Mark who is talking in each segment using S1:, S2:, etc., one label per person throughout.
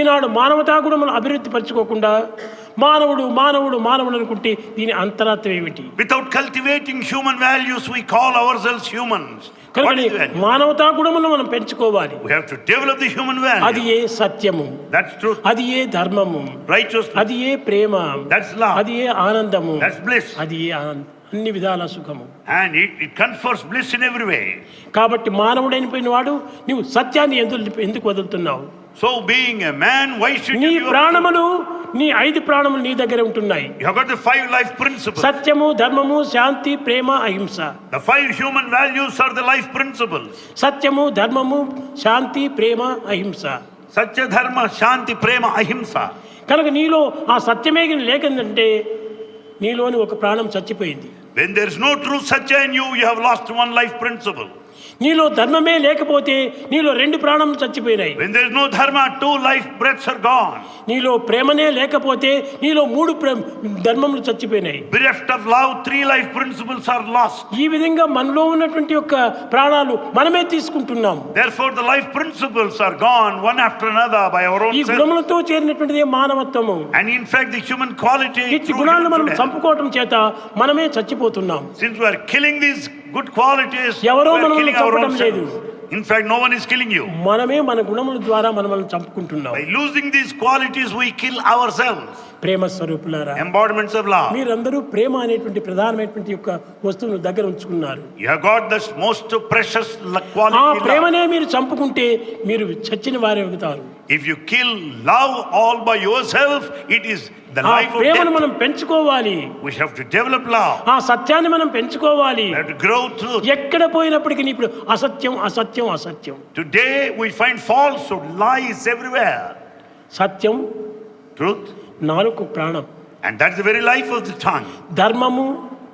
S1: ఈనాడు మానవతా గుణములను అభివృద్ధి పరచుకోకుండా మానవుడు మానవుడు మానవుడు అనుకుంటే దీని అంతరార్థం ఏమిటి?
S2: Without cultivating human values, we call ourselves humans. What is that?
S1: మానవతా గుణములను మనం పెంచుకోవాలి.
S2: We have to develop the human value.
S1: అది ఏ సత్యము,
S2: That's truth.
S1: అది ఏ ధర్మము,
S2: Righteousness.
S1: అది ఏ ప్రేమ,
S2: That's love.
S1: అది ఏ ఆనందము,
S2: That's bliss.
S1: అది ఏ అన్ని విధాల సుఖము.
S2: And it confers bliss in every way.
S1: కాబట్టి మానవుడైన వాడు నీవు సత్యాన్ని ఎందుకు వదులుతున్నావు?
S2: So being a man, why should
S1: నీ
S2: you?
S1: ప్రాణములు, నీ 5 ప్రాణములు నీ దగ్గర ఉంటున్నాయి.
S2: You have got the 5 life principles.
S1: సత్యము, ధర్మము, శాంతి, ప్రేమ, అహింస.
S2: The 5 human values are the life principles.
S1: సత్యము, ధర్మము, శాంతి, ప్రేమ, అహింస.
S2: Satya, dharma, shanti, prema, ahimsa.
S1: కనుక నీలో ఆ సత్యమే లేకుందంటే నీలోని ఒక ప్రాణం చచ్చిపోయింది.
S2: When there is no true satya in you, you have lost one life principle.
S1: నీలో ధర్మమే లేకపోతే నీలో 2 ప్రాణములు చచ్చిపోయినాయి.
S2: When there is no dharma, 2 life breaths are gone.
S1: నీలో ప్రేమనే లేకపోతే నీలో 3 ధర్మములు చచ్చిపోయినాయి.
S2: Bereft of love, 3 life principles are lost.
S1: ఈ విధంగా మనలో ఉన్నటువంటి యొక్క ప్రాణాలు మనమే తీసుకుంటున్నాం.
S2: Therefore the life principles are gone one after another by our own
S1: ఈ
S2: self.
S1: గుణములతో చేరినటువంటిదే మానవత్వము.
S2: And in fact the human quality
S1: ఈ గుణాలను మనం చంపుకోవటం చేత మనమే చచ్చిపోతున్నాం.
S2: Since we are killing these good qualities, we
S1: ఎవరో
S2: are
S1: మనల్ని
S2: killing our own
S1: చంపడం లేదు.
S2: selves. In fact, no one is killing you.
S1: మనమే మన గుణముల ద్వారా మనల్ని చంపుకుంటున్నాం.
S2: By losing these qualities, we kill ourselves.
S1: ప్రేమ స్వరూపులారా,
S2: Embodiments of love.
S1: మీరందరూ ప్రేమ అనేటువంటి ప్రధానమైనటువంటి యొక్క వస్తువును దగ్గర ఉంచుకున్నారు.
S2: You have got this most precious
S1: ఆ
S2: quality, love.
S1: ప్రేమనే మీరు చంపుకుంటే మీరు చచ్చిన వారే అవుతారు.
S2: If you kill love all by yourself, it is the
S1: ఆ
S2: life of
S1: ప్రేమను
S2: death.
S1: మనం పెంచుకోవాలి.
S2: We have to develop love.
S1: ఆ సత్యాన్ని మనం పెంచుకోవాలి.
S2: We have to grow truth.
S1: ఎక్కడ పోయినప్పటికీ ఇప్పుడు అసత్యం అసత్యం అసత్యం.
S2: Today we find falsehood, lies everywhere.
S1: Satyam
S2: Truth,
S1: నాలుగు ప్రాణం,
S2: and that's the very life of the tongue.
S1: ధర్మము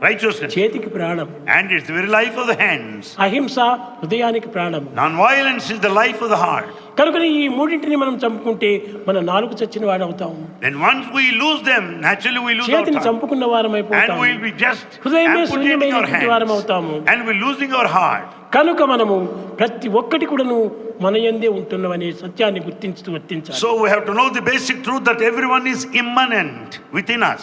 S2: Righteousness,
S1: చేతికి ప్రాణం,
S2: and it's the very life of the hands.
S1: అహింస హృదయానికి ప్రాణం.
S2: Non-violence is the life of the heart.
S1: కనుక ఈ మూడింటిని మనం చంపుకుంటే మన నాలుగు చచ్చిన వాడు అవుతాము.
S2: Then once we lose them, naturally we lose our
S1: చేతిని
S2: tongue.
S1: చంపుకున్న వారం
S2: And
S1: అయిపోతాము.
S2: we'll be just
S1: హృదయమే
S2: amputating our
S1: శూన్యమైనటువంటి వారం
S2: hands.
S1: అవుతాము.
S2: And we're losing our heart.
S1: కనుక మనము ప్రతి ఒక్కటి కూడాను మన యందే ఉంటున్నవనే సత్యాన్ని గుర్తించుతూ వర్తించాలి.
S2: So we have to know the basic truth that everyone is immanent within us.